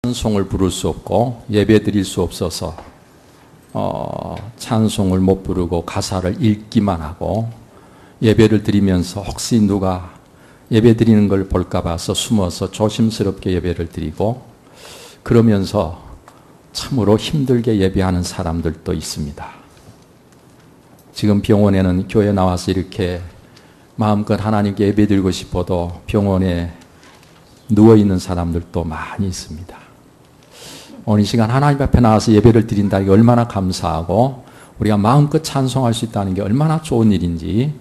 찬송을 부를 수 없고 예배 드릴 수 없어서 찬송을 못 부르고 가사를 읽기만 하고 예배를 드리면서 혹시 누가 예배 드리는 걸 볼까 봐서 숨어서 조심스럽게 예배를 드리고 그러면서 참으로 힘들게 예배하는 사람들도 있습니다. 지금 병원에는 교회 나와서 이렇게 마음껏 하나님께 예배 드리고 싶어도 병원에 누워있는 사람들도 많이 있습니다. 오늘 이 시간 하나님 앞에 나와서 예배를 드린다는 게 얼마나 감사하고 우리가 마음껏 찬송할 수 있다는 게 얼마나 좋은 일인지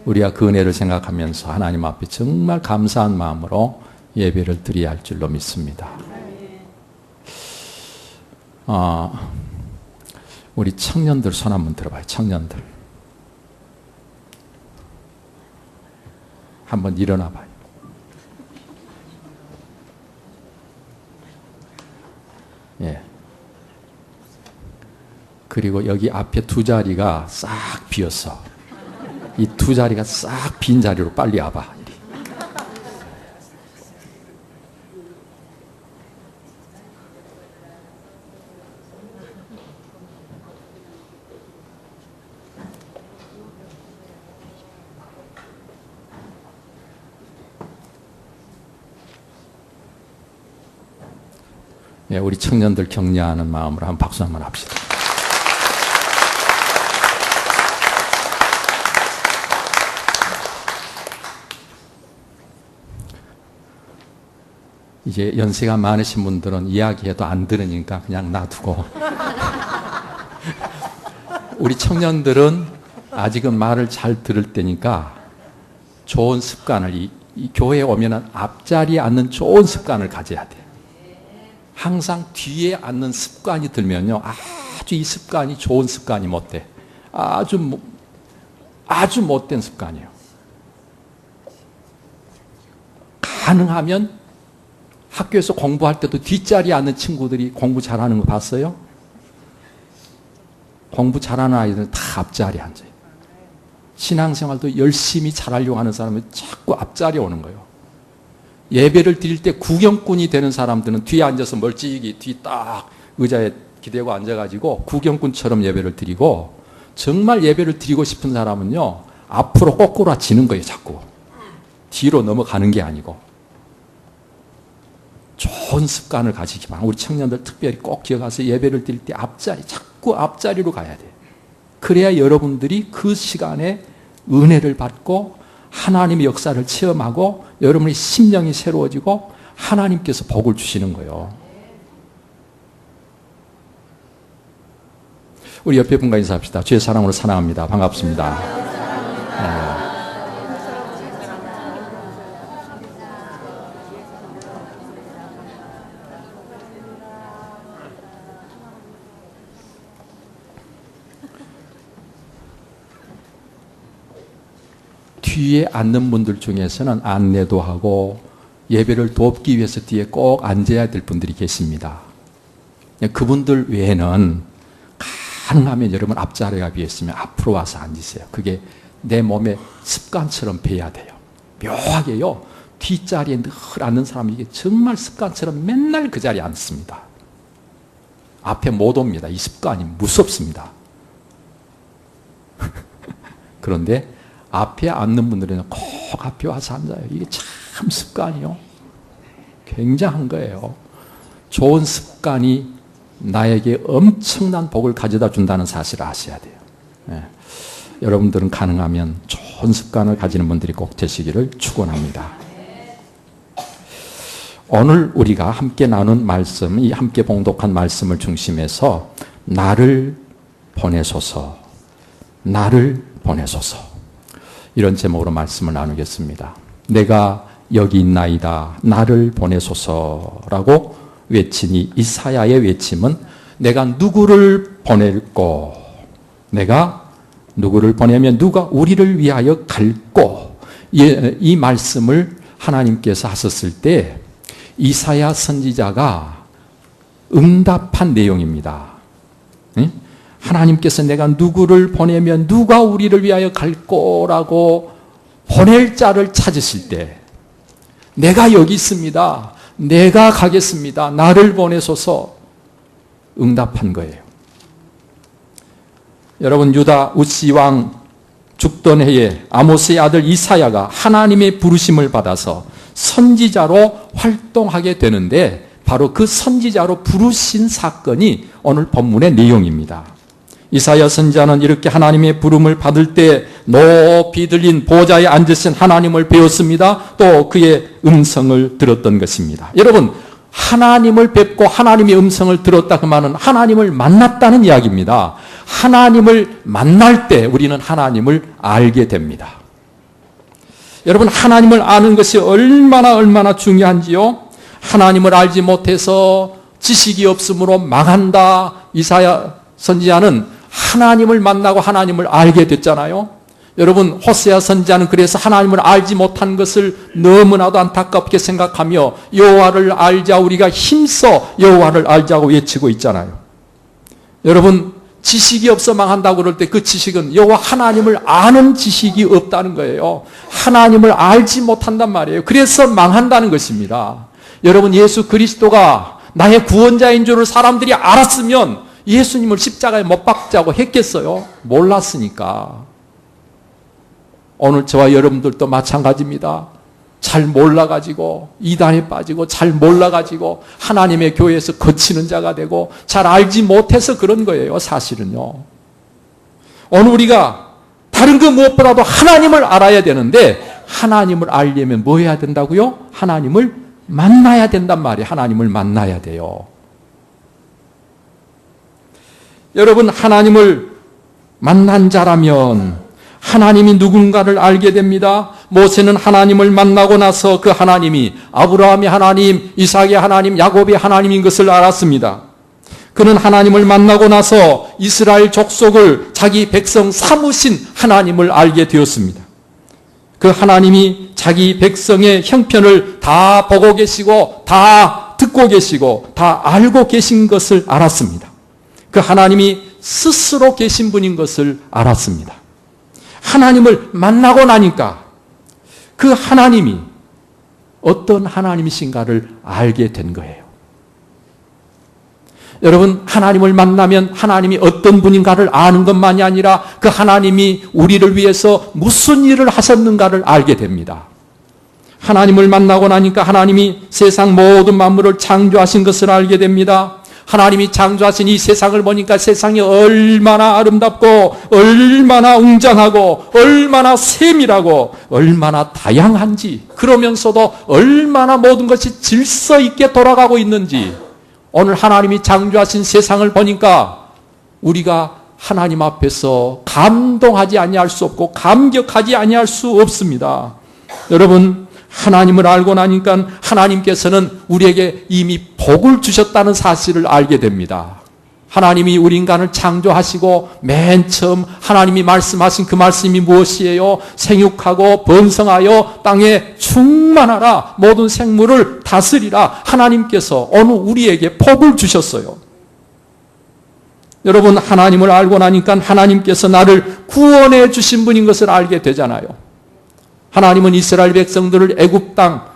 우리가 그 은혜를 생각하면서 하나님 앞에 정말 감사한 마음으로 예배를 드려야 할 줄로 믿습니다. 우리 청년들 손 한번 들어봐요. 청년들 한번 일어나 봐요. 예. 그리고 여기 앞에 두 자리가 싹 비었어. 이 두 자리가 싹 빈 자리로 빨리 와봐. 예, 우리 청년들 격려하는 마음으로 한번 박수 한번 합시다. 이제 연세가 많으신 분들은 이야기해도 안 들으니까 그냥 놔두고 우리 청년들은 아직은 말을 잘 들을 때니까 좋은 습관을 이 교회에 오면 앞자리에 앉는 좋은 습관을 가져야 돼. 항상 뒤에 앉는 습관이 들면요, 아주 이 습관이 좋은 습관이 못 돼. 아주 못된 습관이에요. 가능하면 학교에서 공부할 때도 뒷자리에 앉는 친구들이 공부 잘하는 거 봤어요? 공부 잘하는 아이들은 다 앞자리에 앉아요. 신앙생활도 열심히 잘하려고 하는 사람은 자꾸 앞자리에 오는 거예요. 예배를 드릴 때 구경꾼이 되는 사람들은 뒤에 앉아서 멀찍이 뒤 딱 의자에 기대고 앉아가지고 구경꾼처럼 예배를 드리고, 정말 예배를 드리고 싶은 사람은요, 앞으로 꼬꾸라지는 거예요. 자꾸 뒤로 넘어가는 게 아니고. 좋은 습관을 가지기 바랍니다. 우리 청년들 특별히 꼭 기억하세요. 예배를 드릴 때 앞자리, 자꾸 앞자리로 가야 돼요. 그래야 여러분들이 그 시간에 은혜를 받고 하나님의 역사를 체험하고 여러분의 심령이 새로워지고 하나님께서 복을 주시는 거예요. 우리 옆에 분과 인사합시다. 주의 사랑으로 사랑합니다. 반갑습니다. 네. 뒤에 앉는 분들 중에서는 안내도 하고 예배를 돕기 위해서 뒤에 꼭 앉아야 될 분들이 계십니다. 그분들 외에는 가능하면 여러분 앞자리가 비었으면 앞으로 와서 앉으세요. 그게 내 몸에 습관처럼 배야 돼요. 묘하게요, 뒷자리에 늘 앉는 사람이 이게 정말 습관처럼 맨날 그 자리에 앉습니다. 앞에 못 옵니다. 이 습관이 무섭습니다. 그런데 앞에 앉는 분들은 꼭 앞에 와서 앉아요. 이게 참 습관이요, 굉장한 거예요. 좋은 습관이 나에게 엄청난 복을 가져다 준다는 사실을 아셔야 돼요. 네. 여러분들은 가능하면 좋은 습관을 가지는 분들이 꼭 되시기를 축원합니다. 오늘 우리가 함께 나눈 말씀, 이 함께 봉독한 말씀을 중심해서 나를 보내소서, 나를 보내소서, 이런 제목으로 말씀을 나누겠습니다. 내가 여기 있나이다, 나를 보내소서라고 외친 이 이사야의 외침은 내가 누구를 보낼꼬, 내가 누구를 보내면 누가 우리를 위하여 갈꼬, 이 말씀을 하나님께서 하셨을 때 이사야 선지자가 응답한 내용입니다. 하나님께서 내가 누구를 보내면 누가 우리를 위하여 갈꼬라고 보낼 자를 찾으실 때 내가 여기 있습니다, 내가 가겠습니다. 나를 보내소서 응답한 거예요. 여러분, 유다 우시 왕 죽던 해에 아모스의 아들 이사야가 하나님의 부르심을 받아서 선지자로 활동하게 되는데 바로 그 선지자로 부르신 사건이 오늘 본문의 내용입니다. 이사야 선지자는 이렇게 하나님의 부름을 받을 때 높이 들린 보좌에 앉으신 하나님을 배웠습니다. 또 그의 음성을 들었던 것입니다. 여러분, 하나님을 뵙고 하나님의 음성을 들었다 그 말은 하나님을 만났다는 이야기입니다. 하나님을 만날 때 우리는 하나님을 알게 됩니다. 여러분, 하나님을 아는 것이 얼마나 중요한지요. 하나님을 알지 못해서 지식이 없으므로 망한다. 이사야 선지자는 하나님을 만나고 하나님을 알게 됐잖아요. 여러분, 호세아 선지자는 그래서 하나님을 알지 못한 것을 너무나도 안타깝게 생각하며 여호와를 알자, 우리가 힘써 여호와를 알자고 외치고 있잖아요. 여러분, 지식이 없어 망한다고 그럴 때 그 지식은 여호와 하나님을 아는 지식이 없다는 거예요. 하나님을 알지 못한단 말이에요. 그래서 망한다는 것입니다. 여러분, 예수 그리스도가 나의 구원자인 줄을 사람들이 알았으면 예수님을 십자가에 못 박자고 했겠어요? 몰랐으니까. 오늘 저와 여러분들도 마찬가지입니다. 잘 몰라가지고 이단에 빠지고 잘 몰라가지고 하나님의 교회에서 거치는 자가 되고 잘 알지 못해서 그런 거예요. 사실은요. 오늘 우리가 다른 그 무엇보다도 하나님을 알아야 되는데 하나님을 알려면 뭐 해야 된다고요? 하나님을 만나야 된단 말이에요. 하나님을 만나야 돼요. 여러분, 하나님을 만난 자라면 하나님이 누군가를 알게 됩니다. 모세는 하나님을 만나고 나서 그 하나님이 아브라함의 하나님, 이삭의 하나님, 야곱의 하나님인 것을 알았습니다. 그는 하나님을 만나고 나서 이스라엘 족속을 자기 백성 삼으신 하나님을 알게 되었습니다. 그 하나님이 자기 백성의 형편을 다 보고 계시고 다 듣고 계시고 다 알고 계신 것을 알았습니다. 그 하나님이 스스로 계신 분인 것을 알았습니다. 하나님을 만나고 나니까 그 하나님이 어떤 하나님이신가를 알게 된 거예요. 여러분, 하나님을 만나면 하나님이 어떤 분인가를 아는 것만이 아니라 그 하나님이 우리를 위해서 무슨 일을 하셨는가를 알게 됩니다. 하나님을 만나고 나니까 하나님이 세상 모든 만물을 창조하신 것을 알게 됩니다. 하나님이 창조하신 이 세상을 보니까 세상이 얼마나 아름답고 얼마나 웅장하고 얼마나 세밀하고 얼마나 다양한지, 그러면서도 얼마나 모든 것이 질서 있게 돌아가고 있는지, 오늘 하나님이 창조하신 세상을 보니까 우리가 하나님 앞에서 감동하지 아니할 수 없고 감격하지 아니할 수 없습니다. 여러분, 하나님을 알고 나니까 하나님께서는 우리에게 이미 복을 주셨다는 사실을 알게 됩니다. 하나님이 우리 인간을 창조하시고 맨 처음 하나님이 말씀하신 그 말씀이 무엇이에요? 생육하고 번성하여 땅에 충만하라, 모든 생물을 다스리라. 하나님께서 오늘 우리에게 복을 주셨어요. 여러분, 하나님을 알고 나니까 하나님께서 나를 구원해 주신 분인 것을 알게 되잖아요. 하나님은 이스라엘 백성들을 애굽 땅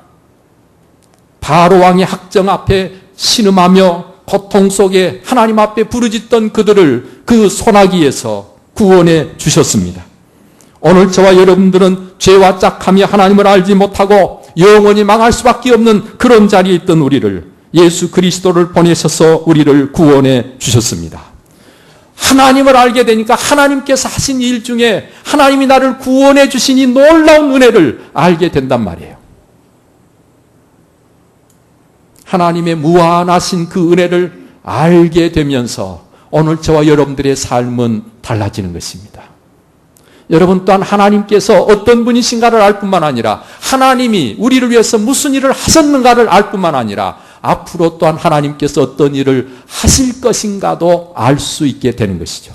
바로 왕의 학정 앞에 신음하며 고통 속에 하나님 앞에 부르짖던 그들을 그 소나기에서 구원해 주셨습니다. 오늘 저와 여러분들은 죄와 짝하며 하나님을 알지 못하고 영원히 망할 수밖에 없는 그런 자리에 있던 우리를 예수 그리스도를 보내셔서 우리를 구원해 주셨습니다. 하나님을 알게 되니까 하나님께서 하신 일 중에 하나님이 나를 구원해 주신 이 놀라운 은혜를 알게 된단 말이에요. 하나님의 무한하신 그 은혜를 알게 되면서 오늘 저와 여러분들의 삶은 달라지는 것입니다. 여러분 또한 하나님께서 어떤 분이신가를 알 뿐만 아니라 하나님이 우리를 위해서 무슨 일을 하셨는가를 알 뿐만 아니라 앞으로 또한 하나님께서 어떤 일을 하실 것인가도 알 수 있게 되는 것이죠.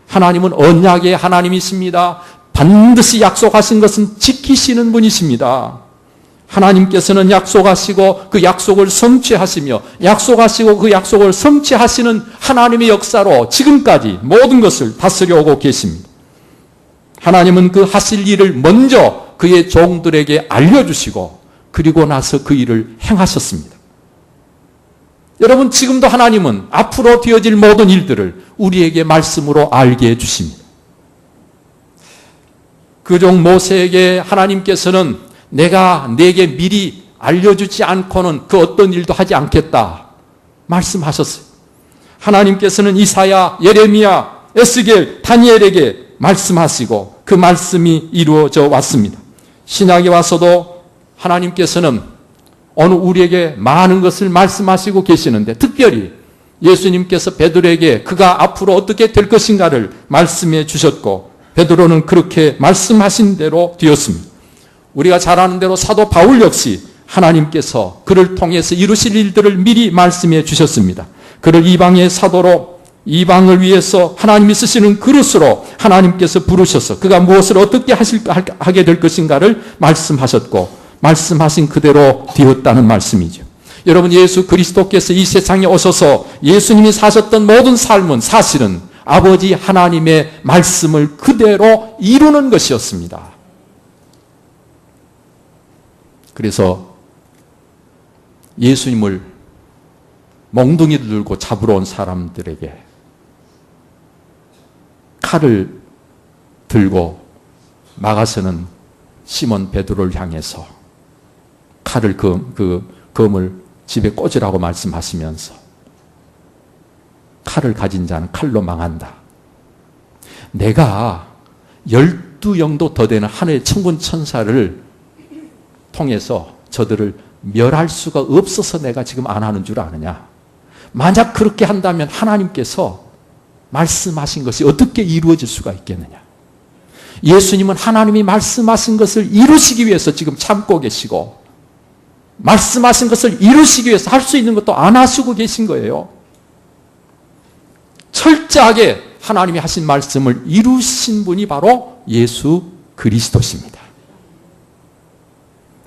하나님은 언약의 하나님이십니다. 반드시 약속하신 것은 지키시는 분이십니다. 하나님께서는 약속하시고 그 약속을 성취하시며 약속하시고 그 약속을 성취하시는 하나님의 역사로 지금까지 모든 것을 다스려 오고 계십니다. 하나님은 그 하실 일을 먼저 그의 종들에게 알려주시고 그리고 나서 그 일을 행하셨습니다. 여러분, 지금도 하나님은 앞으로 되어질 모든 일들을 우리에게 말씀으로 알게 해주십니다. 그 종 모세에게 하나님께서는 내가 네게 미리 알려주지 않고는 그 어떤 일도 하지 않겠다 말씀하셨어요. 하나님께서는 이사야, 예레미야, 에스겔, 다니엘에게 말씀하시고 그 말씀이 이루어져 왔습니다. 신약에 와서도 하나님께서는 오늘 우리에게 많은 것을 말씀하시고 계시는데, 특별히 예수님께서 베드로에게 그가 앞으로 어떻게 될 것인가를 말씀해 주셨고, 베드로는 그렇게 말씀하신 대로 되었습니다. 우리가 잘 아는 대로 사도 바울 역시 하나님께서 그를 통해서 이루실 일들을 미리 말씀해 주셨습니다. 그를 이방의 사도로, 이방을 위해서 하나님이 쓰시는 그릇으로 하나님께서 부르셔서 그가 무엇을 어떻게 하게 될 것인가를 말씀하셨고, 말씀하신 그대로 되었다는 말씀이죠. 여러분, 예수 그리스도께서 이 세상에 오셔서 예수님이 사셨던 모든 삶은 사실은 아버지 하나님의 말씀을 그대로 이루는 것이었습니다. 그래서 예수님을 몽둥이 들고 잡으러 온 사람들에게 칼을 들고 막아서는 시몬 베드로를 향해서 칼을 검을 집에 꽂으라고 말씀하시면서 칼을 가진 자는 칼로 망한다. 내가 12영도 더 되는 하늘의 천군 천사를 통해서 저들을 멸할 수가 없어서 내가 지금 안 하는 줄 아느냐. 만약 그렇게 한다면 하나님께서 말씀하신 것이 어떻게 이루어질 수가 있겠느냐. 예수님은 하나님이 말씀하신 것을 이루시기 위해서 지금 참고 계시고, 말씀하신 것을 이루시기 위해서 할 수 있는 것도 안 하시고 계신 거예요. 철저하게 하나님이 하신 말씀을 이루신 분이 바로 예수 그리스도십니다.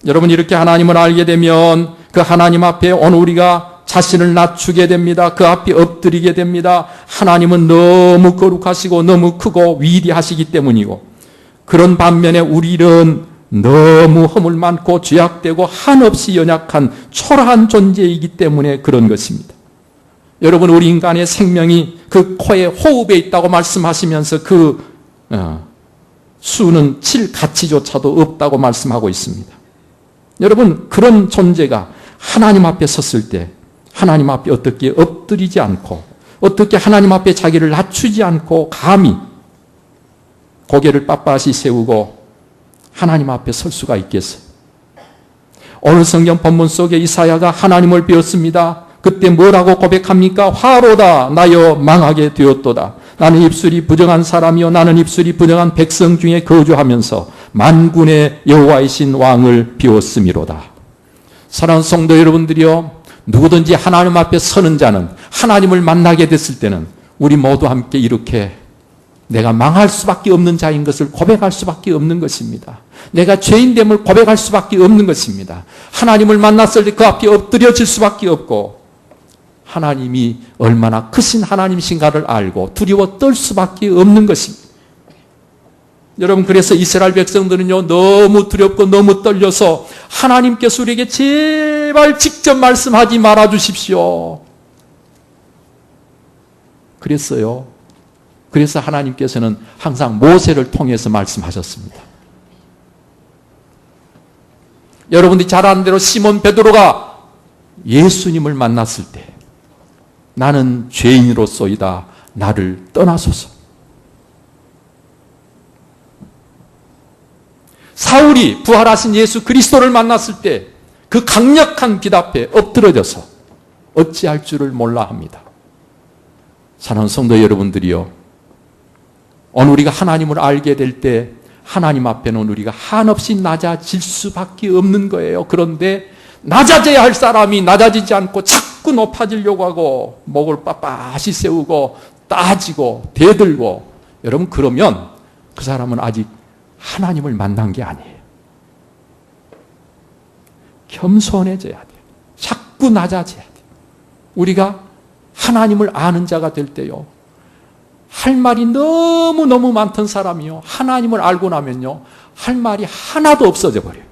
여러분, 이렇게 하나님을 알게 되면 그 하나님 앞에 오늘 우리가 자신을 낮추게 됩니다. 그 앞에 엎드리게 됩니다. 하나님은 너무 거룩하시고 너무 크고 위대하시기 때문이고, 그런 반면에 우리는 너무 허물 많고 죄악되고 한없이 연약한 초라한 존재이기 때문에 그런 것입니다. 여러분, 우리 인간의 생명이 그 코에 호흡에 있다고 말씀하시면서 그 수는 칠 가치조차도 없다고 말씀하고 있습니다. 여러분, 그런 존재가 하나님 앞에 섰을 때 하나님 앞에 어떻게 엎드리지 않고, 어떻게 하나님 앞에 자기를 낮추지 않고 감히 고개를 빳빳이 세우고 하나님 앞에 설 수가 있겠어요? 오늘 성경 본문 속에 이사야가 하나님을 배웠습니다. 그때 뭐라고 고백합니까? 화로다 나여 망하게 되었도다. 나는 입술이 부정한 사람이요 나는 입술이 부정한 백성 중에 거주하면서 만군의 여호와이신 왕을 비웠음이로다. 사랑하는 성도 여러분들이요, 누구든지 하나님 앞에 서는 자는, 하나님을 만나게 됐을 때는 우리 모두 함께 이렇게 내가 망할 수밖에 없는 자인 것을 고백할 수밖에 없는 것입니다. 내가 죄인됨을 고백할 수밖에 없는 것입니다. 하나님을 만났을 때 그 앞에 엎드려질 수밖에 없고, 하나님이 얼마나 크신 하나님이신가를 알고 두려워 떨 수밖에 없는 것입니다. 여러분, 그래서 이스라엘 백성들은요, 너무 두렵고 너무 떨려서 하나님께서 우리에게 제발 직접 말씀하지 말아 주십시오. 그랬어요. 그래서 하나님께서는 항상 모세를 통해서 말씀하셨습니다. 여러분들이 잘 아는 대로 시몬 베드로가 예수님을 만났을 때 나는 죄인으로소이다. 나를 떠나소서. 사울이 부활하신 예수 그리스도를 만났을 때 그 강력한 빛 앞에 엎드러져서 어찌할 줄을 몰라 합니다. 사랑하는 성도 여러분들이요, 오늘 우리가 하나님을 알게 될 때 하나님 앞에는 우리가 한없이 낮아질 수밖에 없는 거예요. 그런데 낮아져야 할 사람이 낮아지지 않고 자꾸 높아지려고 하고 목을 빳빳이 세우고 따지고 대들고, 여러분, 그러면 그 사람은 아직 하나님을 만난 게 아니에요. 겸손해져야 돼요. 자꾸 낮아져야 돼요. 우리가 하나님을 아는 자가 될 때요, 할 말이 너무너무 많던 사람이요, 하나님을 알고 나면요 할 말이 하나도 없어져 버려요.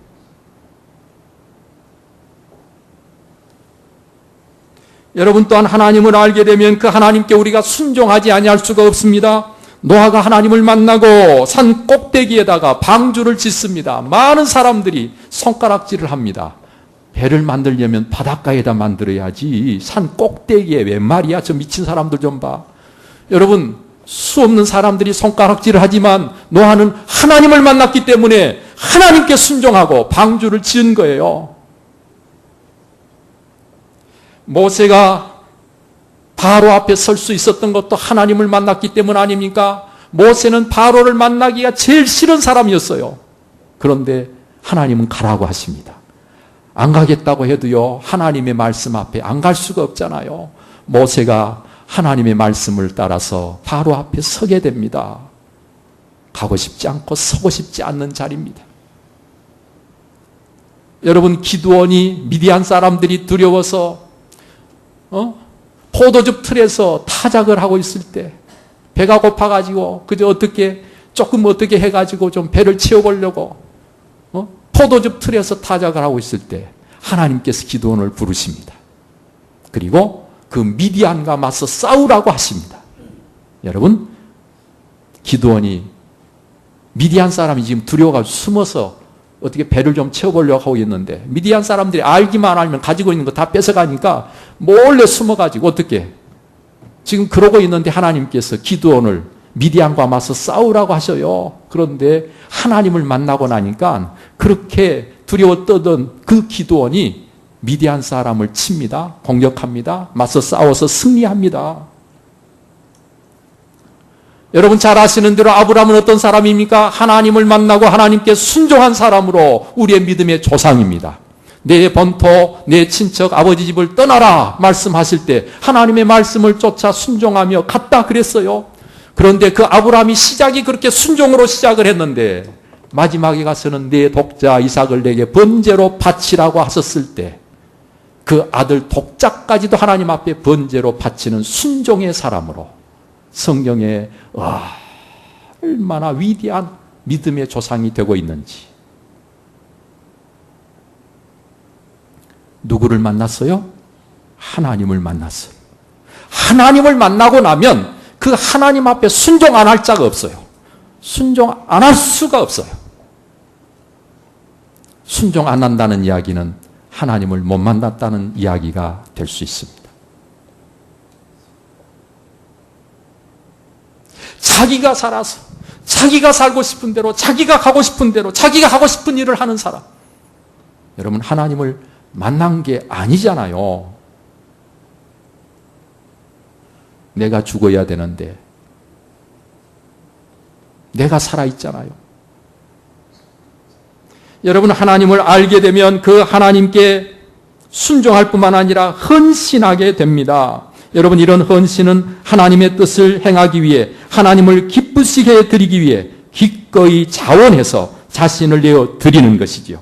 여러분 또한 하나님을 알게 되면 그 하나님께 우리가 순종하지 아니할 수가 없습니다. 노아가 하나님을 만나고 산 꼭대기에다가 방주를 짓습니다. 많은 사람들이 손가락질을 합니다. 배를 만들려면 바닷가에다 만들어야지 산 꼭대기에 웬 말이야? 저 미친 사람들 좀 봐. 여러분, 수 없는 사람들이 손가락질을 하지만 노아는 하나님을 만났기 때문에 하나님께 순종하고 방주를 지은 거예요. 모세가 바로 앞에 설 수 있었던 것도 하나님을 만났기 때문 아닙니까? 모세는 바로를 만나기가 제일 싫은 사람이었어요. 그런데 하나님은 가라고 하십니다. 안 가겠다고 해도요, 하나님의 말씀 앞에 안 갈 수가 없잖아요. 모세가 하나님의 말씀을 따라서 바로 앞에 서게 됩니다. 가고 싶지 않고 서고 싶지 않는 자리입니다. 여러분, 기드온이 미디안 사람들이 두려워서 포도즙 틀에서 타작을 하고 있을 때 배가 고파가지고 그저 조금 어떻게 해가지고 좀 배를 채워보려고 포도즙 틀에서 타작을 하고 있을 때 하나님께서 기드온을 부르십니다. 그리고 그 미디안과 맞서 싸우라고 하십니다. 여러분, 기드온이 미디안 사람이 지금 두려워가지고 숨어서 어떻게 배를 좀 채워보려고 하고 있는데 미디안 사람들이 알기만 알면 가지고 있는 거 다 뺏어가니까 몰래 숨어가지고 어떻게 지금 그러고 있는데 하나님께서 기드온을 미디안과 맞서 싸우라고 하셔요. 그런데 하나님을 만나고 나니까 그렇게 두려워 떠던 그 기드온이 미디안 사람을 칩니다. 공격합니다. 맞서 싸워서 승리합니다. 여러분 잘 아시는 대로 아브라함은 어떤 사람입니까? 하나님을 만나고 하나님께 순종한 사람으로 우리의 믿음의 조상입니다. 내 본토, 내 친척, 아버지 집을 떠나라 말씀하실 때 하나님의 말씀을 쫓아 순종하며 갔다 그랬어요. 그런데 그 아브라함이 시작이 그렇게 순종으로 시작을 했는데 마지막에 가서는 내 독자 이삭을 내게 번제로 바치라고 하셨을 때 그 아들 독자까지도 하나님 앞에 번제로 바치는 순종의 사람으로 성경에 얼마나 위대한 믿음의 조상이 되고 있는지. 누구를 만났어요? 하나님을 만났어요. 하나님을 만나고 나면 그 하나님 앞에 순종 안 할 자가 없어요. 순종 안 할 수가 없어요. 순종 안 한다는 이야기는 하나님을 못 만났다는 이야기가 될 수 있습니다. 자기가 살아서 자기가 살고 싶은 대로 자기가 가고 싶은 대로 자기가 하고 싶은 일을 하는 사람. 여러분 하나님을 만난 게 아니잖아요. 내가 죽어야 되는데 내가 살아있잖아요. 여러분 하나님을 알게 되면 그 하나님께 순종할 뿐만 아니라 헌신하게 됩니다. 여러분 이런 헌신은 하나님의 뜻을 행하기 위해 하나님을 기쁘시게 드리기 위해 기꺼이 자원해서 자신을 내어 드리는 것이지요.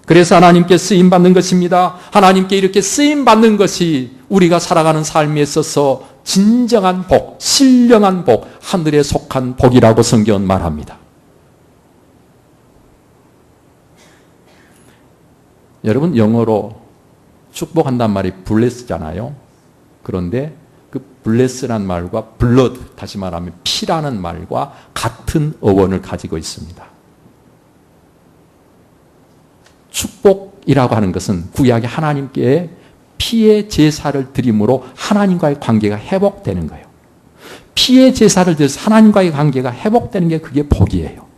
그래서 하나님께 쓰임받는 것입니다. 하나님께 이렇게 쓰임받는 것이 우리가 살아가는 삶에 있어서 진정한 복, 신령한 복, 하늘에 속한 복이라고 성경은 말합니다. 여러분 영어로 축복한단 말이 bless잖아요. 그런데 그 bless란 말과 blood, 다시 말하면 피라는 말과 같은 어원을 가지고 있습니다. 축복이라고 하는 것은 구약의 하나님께 피의 제사를 드림으로 하나님과의 관계가 회복되는 거예요. 피의 제사를 드려서 하나님과의 관계가 회복되는 게 그게 복이에요.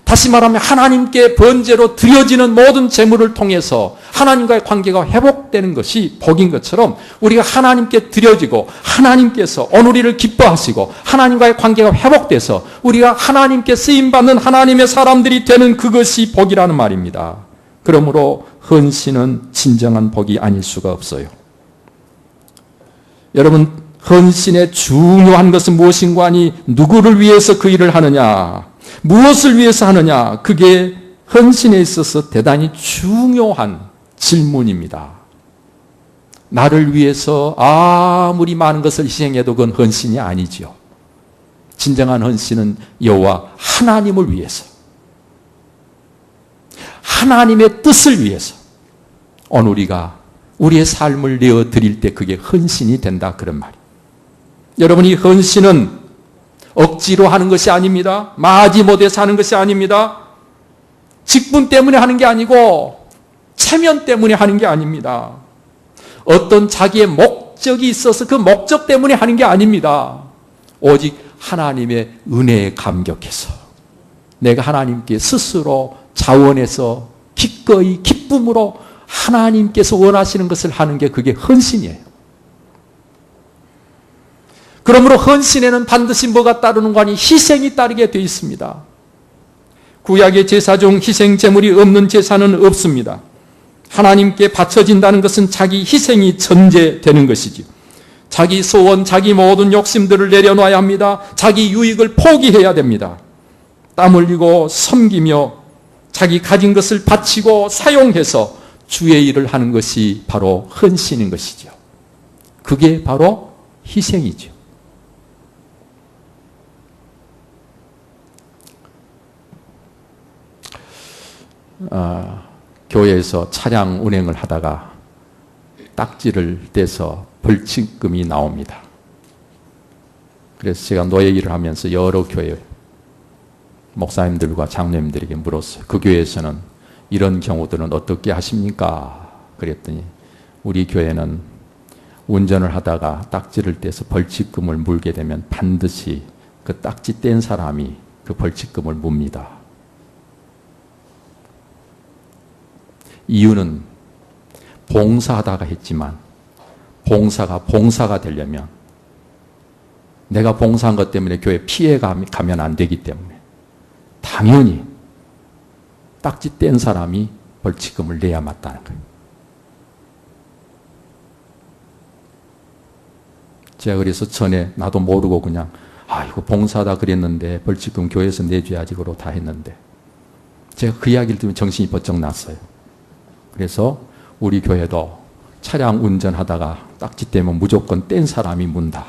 다시 말하면 하나님께 번제로 드려지는 모든 제물을 통해서 하나님과의 관계가 회복되는 것이 복인 것처럼 우리가 하나님께 드려지고 하나님께서 오늘 우리를 기뻐하시고 하나님과의 관계가 회복돼서 우리가 하나님께 쓰임받는 하나님의 사람들이 되는 그것이 복이라는 말입니다. 그러므로 헌신은 진정한 복이 아닐 수가 없어요. 여러분 헌신의 중요한 것은 무엇인가 하니 누구를 위해서 그 일을 하느냐, 무엇을 위해서 하느냐, 그게 헌신에 있어서 대단히 중요한 질문입니다. 나를 위해서 아무리 많은 것을 희생해도 그건 헌신이 아니지요. 진정한 헌신은 여호와 하나님을 위해서, 하나님의 뜻을 위해서, 오늘 우리가 우리의 삶을 내어드릴 때 그게 헌신이 된다, 그런 말이에요. 여러분, 이 헌신은 억지로 하는 것이 아닙니다. 마지 못해서 하는 것이 아닙니다. 직분 때문에 하는 게 아니고 체면 때문에 하는 게 아닙니다. 어떤 자기의 목적이 있어서 그 목적 때문에 하는 게 아닙니다. 오직 하나님의 은혜에 감격해서 내가 하나님께 스스로 자원해서 기꺼이 기쁨으로 하나님께서 원하시는 것을 하는 게 그게 헌신이에요. 그러므로 헌신에는 반드시 뭐가 따르는 거 아니? 희생이 따르게 되어 있습니다. 구약의 제사 중 희생 제물이 없는 제사는 없습니다. 하나님께 바쳐진다는 것은 자기 희생이 전제되는 것이죠. 자기 소원, 자기 모든 욕심들을 내려놔야 합니다. 자기 유익을 포기해야 됩니다. 땀 흘리고 섬기며 자기 가진 것을 바치고 사용해서 주의 일을 하는 것이 바로 헌신인 것이죠. 그게 바로 희생이죠. 교회에서 차량 운행을 하다가 딱지를 떼서 벌칙금이 나옵니다. 그래서 제가 노예 일을 하면서 여러 교회 목사님들과 장로님들에게 물었어요. 그 교회에서는 이런 경우들은 어떻게 하십니까? 그랬더니 우리 교회는 운전을 하다가 딱지를 떼서 벌칙금을 물게 되면 반드시 그 딱지 뗀 사람이 그 벌칙금을 묻니다. 이유는 봉사하다가 했지만 봉사가 되려면 내가 봉사한 것 때문에 교회 피해가 가면 안 되기 때문에 당연히 딱지 뗀 사람이 벌칙금을 내야 맞다는 거예요. 제가 그래서 전에 나도 모르고 그냥 이거 봉사하다 그랬는데 벌칙금 교회에서 내줘야지 그러고 다 했는데 제가 그 이야기를 들으면 정신이 번쩍 났어요. 그래서 우리 교회도 차량 운전하다가 딱지 떼면 무조건 뗀 사람이 문다.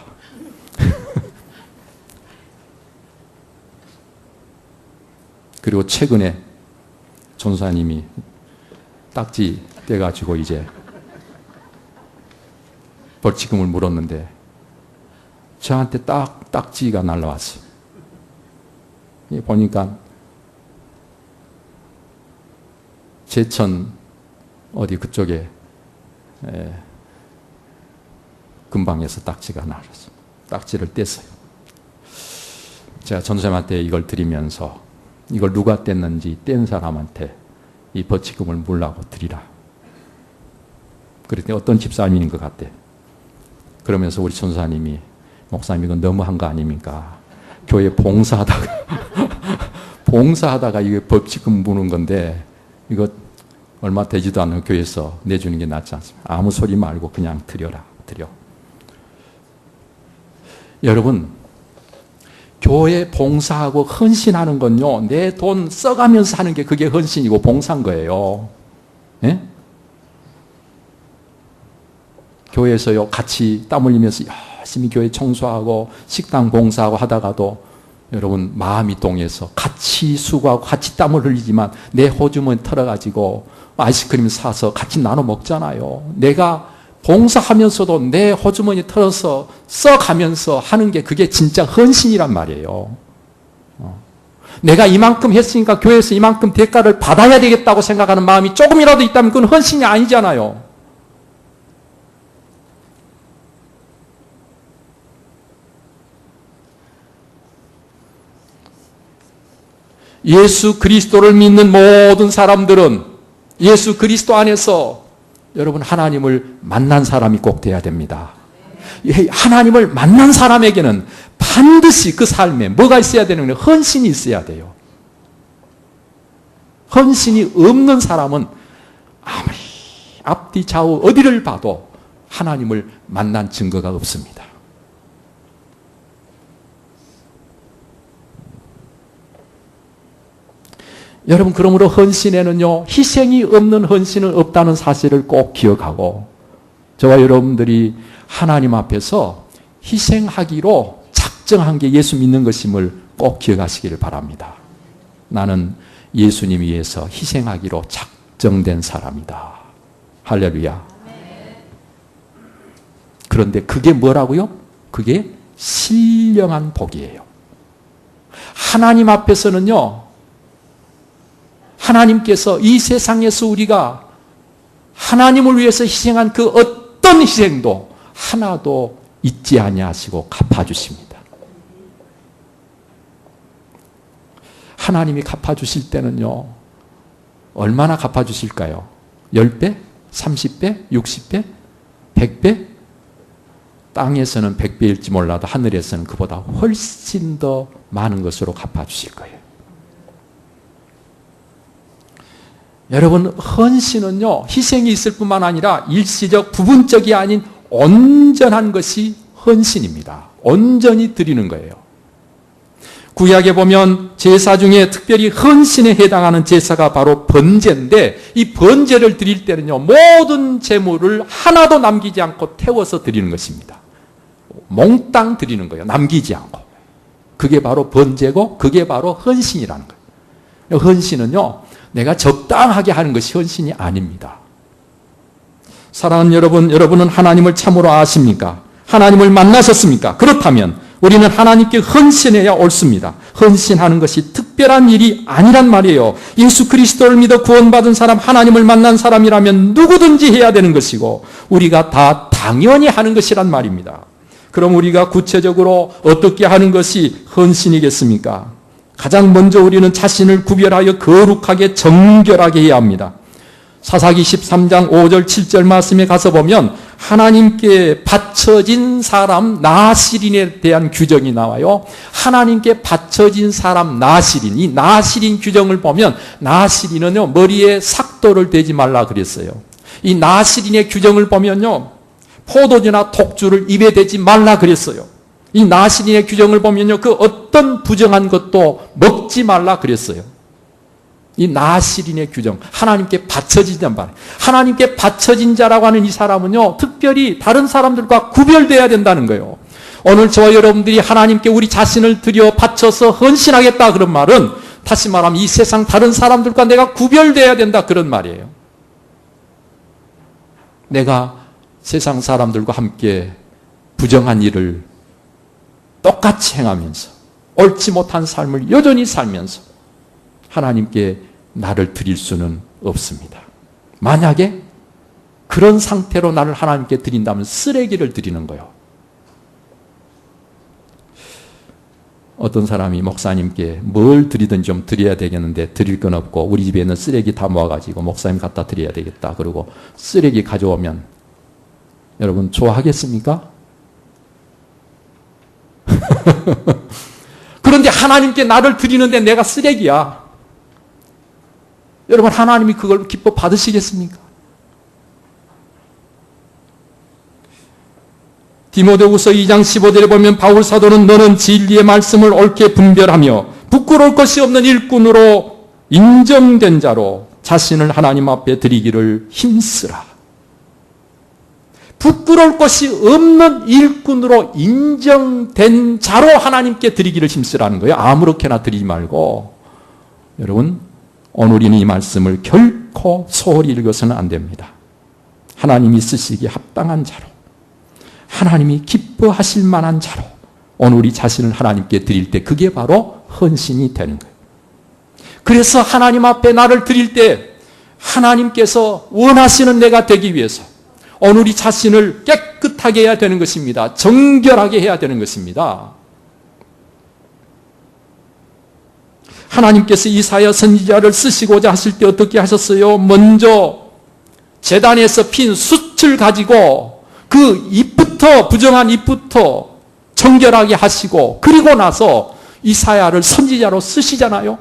그리고 최근에 전사님이 딱지 떼가지고 이제 벌칙금을 물었는데 저한테 딱지가 날라왔어요. 보니까 제천 어디 그쪽에 근방에서 딱지가 나왔어요. 딱지를 뗐어요. 제가 전사님한테 이걸 드리면서 이걸 누가 뗐는지 뗀 사람한테 이 벌칙금을 물라고 드리라. 그랬더니 어떤 집사님인 것 같대. 그러면서 우리 전사님이 목사님 이건 너무한 거 아닙니까? 교회 봉사하다가 이게 벌칙금 무는 건데 이거 얼마 되지도 않는 교회에서 내주는 게 낫지 않습니까? 아무 소리 말고 그냥 드려. 여러분, 교회 봉사하고 헌신하는 건요, 내 돈 써가면서 하는 게 그게 헌신이고 봉사인 거예요. 예? 교회에서요, 같이 땀 흘리면서 열심히 교회 청소하고 식당 봉사하고 하다가도 여러분 마음이 동해서 같이 수고하고 같이 땀을 흘리지만 내 호주머니 털어가지고 아이스크림 사서 같이 나눠 먹잖아요. 내가 봉사하면서도 내 호주머니 털어서 써가면서 하는 게 그게 진짜 헌신이란 말이에요. 내가 이만큼 했으니까 교회에서 이만큼 대가를 받아야 되겠다고 생각하는 마음이 조금이라도 있다면 그건 헌신이 아니잖아요. 예수 그리스도를 믿는 모든 사람들은 예수 그리스도 안에서 여러분 하나님을 만난 사람이 꼭 돼야 됩니다. 하나님을 만난 사람에게는 반드시 그 삶에 뭐가 있어야 되는 거예요? 헌신이 있어야 돼요. 헌신이 없는 사람은 아무리 앞뒤 좌우 어디를 봐도 하나님을 만난 증거가 없습니다. 여러분, 그러므로 헌신에는요, 희생이 없는 헌신은 없다는 사실을 꼭 기억하고, 저와 여러분들이 하나님 앞에서 희생하기로 작정한 게 예수 믿는 것임을 꼭 기억하시기를 바랍니다. 나는 예수님 위해서 희생하기로 작정된 사람이다. 할렐루야. 그런데 그게 뭐라고요? 그게 신령한 복이에요. 하나님 앞에서는요, 하나님께서 이 세상에서 우리가 하나님을 위해서 희생한 그 어떤 희생도 하나도 잊지 아니하시고 갚아주십니다. 하나님이 갚아주실 때는요, 얼마나 갚아주실까요? 10배? 30배? 60배? 100배? 땅에서는 100배일지 몰라도 하늘에서는 그보다 훨씬 더 많은 것으로 갚아주실 거예요. 여러분, 헌신은요, 희생이 있을 뿐만 아니라 일시적, 부분적이 아닌 온전한 것이 헌신입니다. 온전히 드리는 거예요. 구약에 보면 제사 중에 특별히 헌신에 해당하는 제사가 바로 번제인데, 이 번제를 드릴 때는요, 모든 제물을 하나도 남기지 않고 태워서 드리는 것입니다. 몽땅 드리는 거예요. 남기지 않고. 그게 바로 번제고, 그게 바로 헌신이라는 거예요. 헌신은요, 내가 적당하게 하는 것이 헌신이 아닙니다. 사랑하는 여러분, 여러분은 하나님을 참으로 아십니까? 하나님을 만나셨습니까? 그렇다면 우리는 하나님께 헌신해야 옳습니다. 헌신하는 것이 특별한 일이 아니란 말이에요. 예수 그리스도를 믿어 구원받은 사람, 하나님을 만난 사람이라면 누구든지 해야 되는 것이고 우리가 다 당연히 하는 것이란 말입니다. 그럼 우리가 구체적으로 어떻게 하는 것이 헌신이겠습니까? 가장 먼저 우리는 자신을 구별하여 거룩하게 정결하게 해야 합니다. 사사기 13장 5절 7절 말씀에 가서 보면 하나님께 바쳐진 사람 나시린에 대한 규정이 나와요. 하나님께 바쳐진 사람 나시린, 이 나시린 규정을 보면 나시린은요, 머리에 삭도를 대지 말라 그랬어요. 이 나시린의 규정을 보면요, 포도주나 독주를 입에 대지 말라 그랬어요. 이 나시린의 규정을 보면요, 그 어떤 부정한 것도 먹지 말라 그랬어요. 이 나시린의 규정, 하나님께 바쳐진 자만, 하나님께 바쳐진 자라고 하는 이 사람은요, 특별히 다른 사람들과 구별돼야 된다는 거예요. 오늘 저와 여러분들이 하나님께 우리 자신을 드려 바쳐서 헌신하겠다 그런 말은, 다시 말하면 이 세상 다른 사람들과 내가 구별돼야 된다 그런 말이에요. 내가 세상 사람들과 함께 부정한 일을 똑같이 행하면서 옳지 못한 삶을 여전히 살면서 하나님께 나를 드릴 수는 없습니다. 만약에 그런 상태로 나를 하나님께 드린다면 쓰레기를 드리는 거예요. 어떤 사람이 목사님께 뭘 드리든 좀 드려야 되겠는데 드릴 건 없고 우리 집에 있는 쓰레기 다 모아가지고 목사님 갖다 드려야 되겠다. 그리고 쓰레기 가져오면 여러분 좋아하겠습니까? 그런데 하나님께 나를 드리는데 내가 쓰레기야. 여러분, 하나님이 그걸 기뻐 받으시겠습니까? 디모데후서 2장 15절에 보면 바울 사도는 너는 진리의 말씀을 옳게 분별하며 부끄러울 것이 없는 일꾼으로 인정된 자로 자신을 하나님 앞에 드리기를 힘쓰라. 부끄러울 것이 없는 일꾼으로 인정된 자로 하나님께 드리기를 힘쓰라는 거예요. 아무렇게나 드리지 말고. 여러분, 오늘 우리는 이 말씀을 결코 소홀히 읽어서는 안 됩니다. 하나님이 쓰시기에 합당한 자로, 하나님이 기뻐하실 만한 자로 오늘 우리 자신을 하나님께 드릴 때 그게 바로 헌신이 되는 거예요. 그래서 하나님 앞에 나를 드릴 때 하나님께서 원하시는 내가 되기 위해서 오늘 우리 자신을 깨끗하게 해야 되는 것입니다. 정결하게 해야 되는 것입니다. 하나님께서 이사야 선지자를 쓰시고자 하실 때 어떻게 하셨어요? 먼저 제단에서 핀 숯을 가지고 그 잎부터, 부정한 잎부터 정결하게 하시고 그리고 나서 이사야를 선지자로 쓰시잖아요.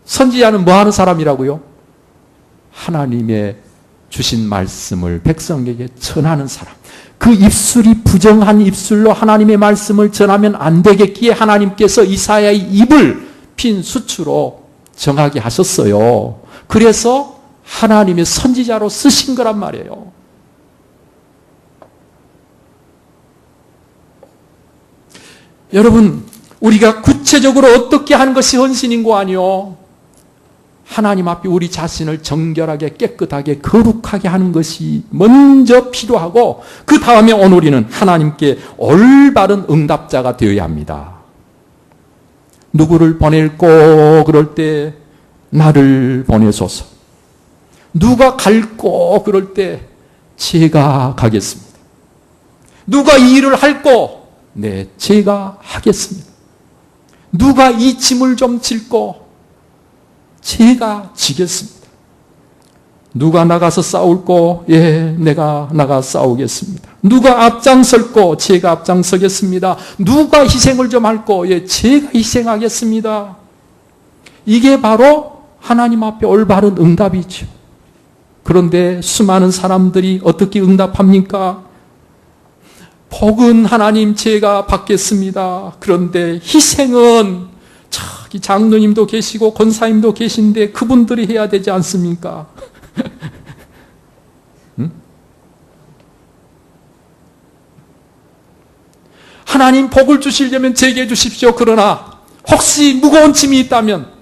선지자는 뭐 하는 사람이라고요? 하나님의 주신 말씀을 백성에게 전하는 사람. 그 입술이 부정한 입술로 하나님의 말씀을 전하면 안 되겠기에 하나님께서 이사야의 입을 핀 수추로 정하게 하셨어요. 그래서 하나님의 선지자로 쓰신 거란 말이에요. 여러분, 우리가 구체적으로 어떻게 하는 것이 헌신인 거 아니요? 하나님 앞에 우리 자신을 정결하게 깨끗하게 거룩하게 하는 것이 먼저 필요하고 그 다음에 오늘 우리는 하나님께 올바른 응답자가 되어야 합니다. 누구를 보낼꼬 그럴 때 나를 보내소서. 누가 갈꼬 그럴 때 제가 가겠습니다. 누가 이 일을 할꼬 네 제가 하겠습니다. 누가 이 짐을 좀 질꼬 제가 지겠습니다. 누가 나가서 싸울꼬 예 내가 나가 싸우겠습니다. 누가 앞장설꼬 제가 앞장서겠습니다. 누가 희생을 좀 할꼬 예 제가 희생하겠습니다. 이게 바로 하나님 앞에 올바른 응답이죠. 그런데 수많은 사람들이 어떻게 응답합니까? 복은 하나님 제가 받겠습니다. 그런데 희생은 저기 장로님도 계시고 권사님도 계신데 그분들이 해야 되지 않습니까? 응? 하나님 복을 주시려면 제게 주십시오. 그러나 혹시 무거운 짐이 있다면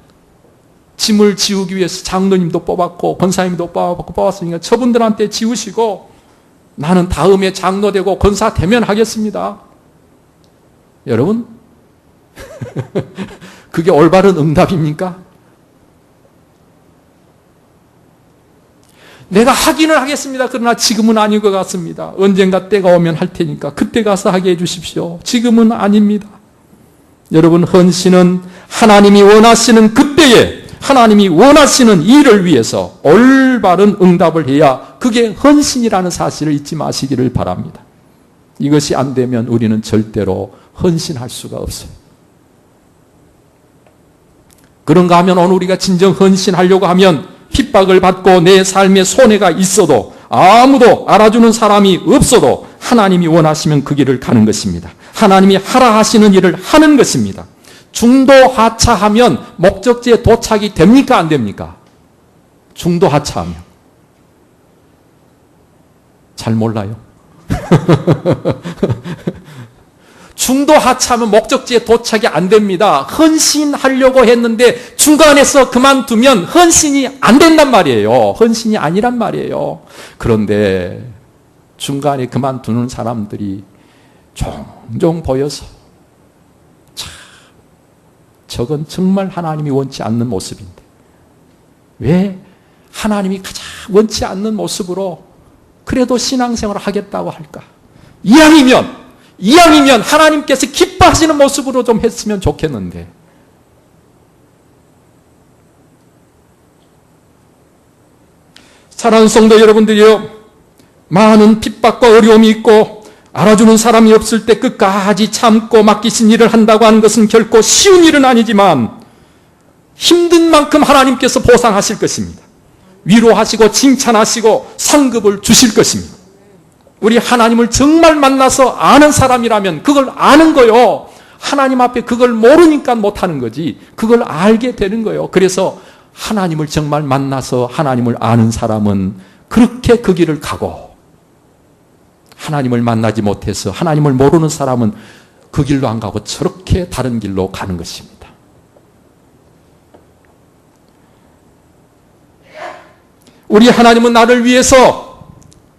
짐을 지우기 위해서 장로님도 뽑았고 권사님도 뽑았으니까 저분들한테 지우시고 나는 다음에 장로 되고 권사 되면 하겠습니다. 여러분 그게 올바른 응답입니까? 내가 하기는 하겠습니다. 그러나 지금은 아닌 것 같습니다. 언젠가 때가 오면 할 테니까 그때 가서 하게 해주십시오. 지금은 아닙니다. 여러분 헌신은 하나님이 원하시는 그때에 하나님이 원하시는 일을 위해서 올바른 응답을 해야 그게 헌신이라는 사실을 잊지 마시기를 바랍니다. 이것이 안 되면 우리는 절대로 헌신할 수가 없어요. 그런가 하면 오늘 우리가 진정 헌신하려고 하면 핍박을 받고 내 삶에 손해가 있어도 아무도 알아주는 사람이 없어도 하나님이 원하시면 그 길을 가는 것입니다. 하나님이 하라 하시는 일을 하는 것입니다. 중도하차하면 목적지에 도착이 됩니까? 안 됩니까? 중도하차하면. 잘 몰라요. 중도하차하면 목적지에 도착이 안 됩니다. 헌신하려고 했는데 중간에서 그만두면 헌신이 안 된단 말이에요. 헌신이 아니란 말이에요. 그런데 중간에 그만두는 사람들이 종종 보여서 참 저건 정말 하나님이 원치 않는 모습인데 왜 하나님이 가장 원치 않는 모습으로 그래도 신앙생활을 하겠다고 할까? 이왕이면 하나님께서 기뻐하시는 모습으로 좀 했으면 좋겠는데 사랑하는 성도 여러분들이요, 많은 핍박과 어려움이 있고 알아주는 사람이 없을 때 끝까지 참고 맡기신 일을 한다고 하는 것은 결코 쉬운 일은 아니지만 힘든 만큼 하나님께서 보상하실 것입니다. 위로하시고 칭찬하시고 상급을 주실 것입니다. 우리 하나님을 정말 만나서 아는 사람이라면 그걸 아는 거요. 하나님 앞에 그걸 모르니까 못하는 거지. 그걸 알게 되는 거예요. 그래서 하나님을 정말 만나서 하나님을 아는 사람은 그렇게 그 길을 가고 하나님을 만나지 못해서 하나님을 모르는 사람은 그 길로 안 가고 저렇게 다른 길로 가는 것입니다. 우리 하나님은 나를 위해서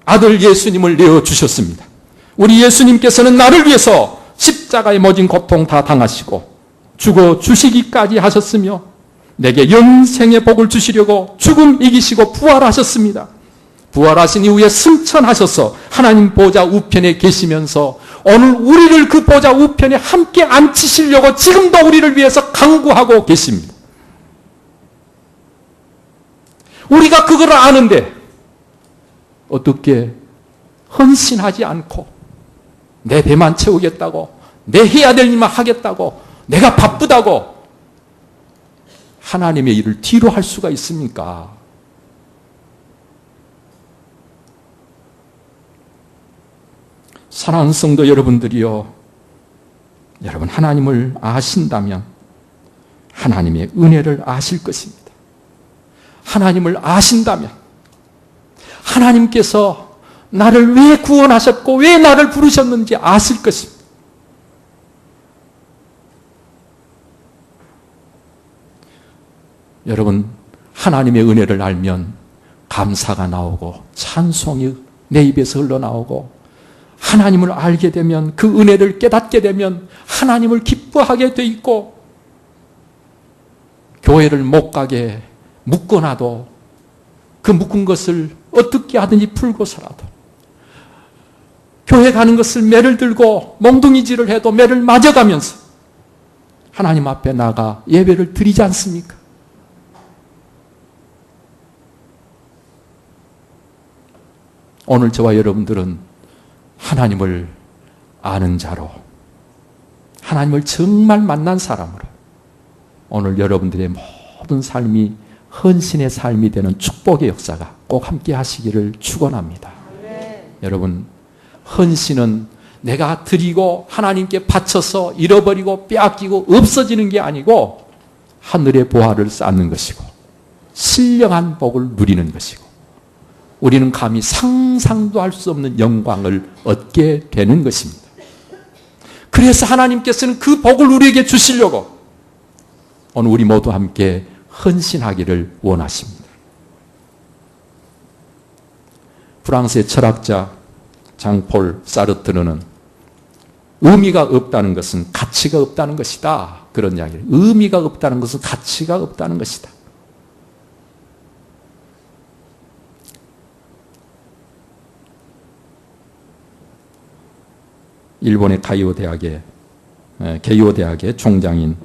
아들 예수님을 내어주셨습니다. 우리 예수님께서는 나를 위해서 십자가의 모진 고통 다 당하시고 죽어 주시기까지 하셨으며 내게 영생의 복을 주시려고 죽음 이기시고 부활하셨습니다. 부활하신 이후에 승천하셔서 하나님 보좌 우편에 계시면서 오늘 우리를 그 보좌 우편에 함께 앉히시려고 지금도 우리를 위해서 강구하고 계십니다. 우리가 그걸 아는데 어떻게 헌신하지 않고 내 배만 채우겠다고 내 해야 될 일만 하겠다고 내가 바쁘다고 하나님의 일을 뒤로 할 수가 있습니까? 사랑하는 성도 여러분들이요, 여러분 하나님을 아신다면 하나님의 은혜를 아실 것입니다. 하나님을 아신다면 하나님께서 나를 왜 구원하셨고 왜 나를 부르셨는지 아실 것입니다. 여러분 하나님의 은혜를 알면 감사가 나오고 찬송이 내 입에서 흘러나오고, 하나님을 알게 되면, 그 은혜를 깨닫게 되면 하나님을 기뻐하게 돼 있고, 교회를 못 가게 묶어놔도 그 묶은 것을 어떻게 하든지 풀고서라도, 교회 가는 것을 매를 들고 몽둥이질을 해도 매를 맞아가면서 하나님 앞에 나가 예배를 드리지 않습니까? 오늘 저와 여러분들은 하나님을 아는 자로, 하나님을 정말 만난 사람으로 오늘 여러분들의 모든 삶이 헌신의 삶이 되는 축복의 역사가 꼭 함께 하시기를 축원합니다. 여러분, 헌신은 내가 드리고 하나님께 바쳐서 잃어버리고 빼앗기고 없어지는 게 아니고 하늘의 보화를 쌓는 것이고 신령한 복을 누리는 것이고 우리는 감히 상상도 할 수 없는 영광을 얻게 되는 것입니다. 그래서 하나님께서는 그 복을 우리에게 주시려고 오늘 우리 모두 함께 헌신하기를 원하십니다. 프랑스의 철학자 장폴 사르트르는 의미가 없다는 것은 가치가 없다는 것이다, 그런 이야기를. 의미가 없다는 것은 가치가 없다는 것이다. 일본의 게이오 대학의 총장인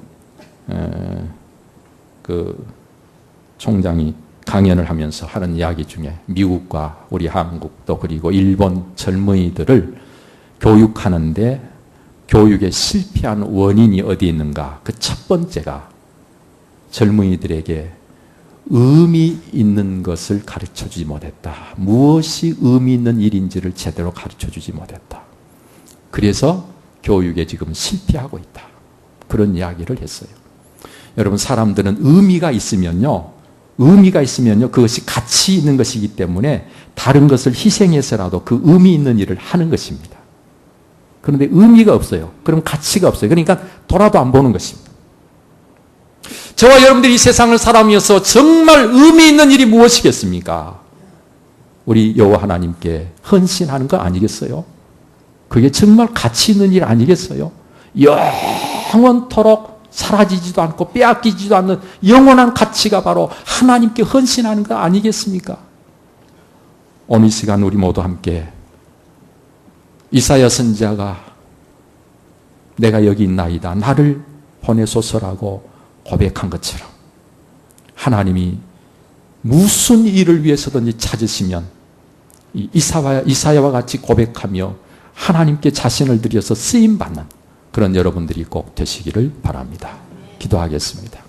그 총장이 강연을 하면서 하는 이야기 중에 미국과 우리 한국도 그리고 일본 젊은이들을 교육하는데 교육에 실패한 원인이 어디 있는가? 그 첫 번째가 젊은이들에게 의미 있는 것을 가르쳐주지 못했다. 무엇이 의미 있는 일인지를 제대로 가르쳐주지 못했다. 그래서 교육에 지금 실패하고 있다. 그런 이야기를 했어요. 여러분, 사람들은 의미가 있으면요, 그것이 가치 있는 것이기 때문에 다른 것을 희생해서라도 그 의미 있는 일을 하는 것입니다. 그런데 의미가 없어요. 그럼 가치가 없어요. 그러니까 돌아도 안 보는 것입니다. 저와 여러분들이 이 세상을 살아오면서 정말 의미 있는 일이 무엇이겠습니까? 우리 여호와 하나님께 헌신하는 거 아니겠어요? 그게 정말 가치 있는 일 아니겠어요? 영원토록 사라지지도 않고 빼앗기지도 않는 영원한 가치가 바로 하나님께 헌신하는 거 아니겠습니까? 오늘 이 시간 우리 모두 함께 이사야 선지자가 내가 여기 있나이다, 나를 보내소서라고 고백한 것처럼 하나님이 무슨 일을 위해서든지 찾으시면 이사야와 같이 고백하며 하나님께 자신을 드려서 쓰임받는 그런 여러분들이 꼭 되시기를 바랍니다. 기도하겠습니다.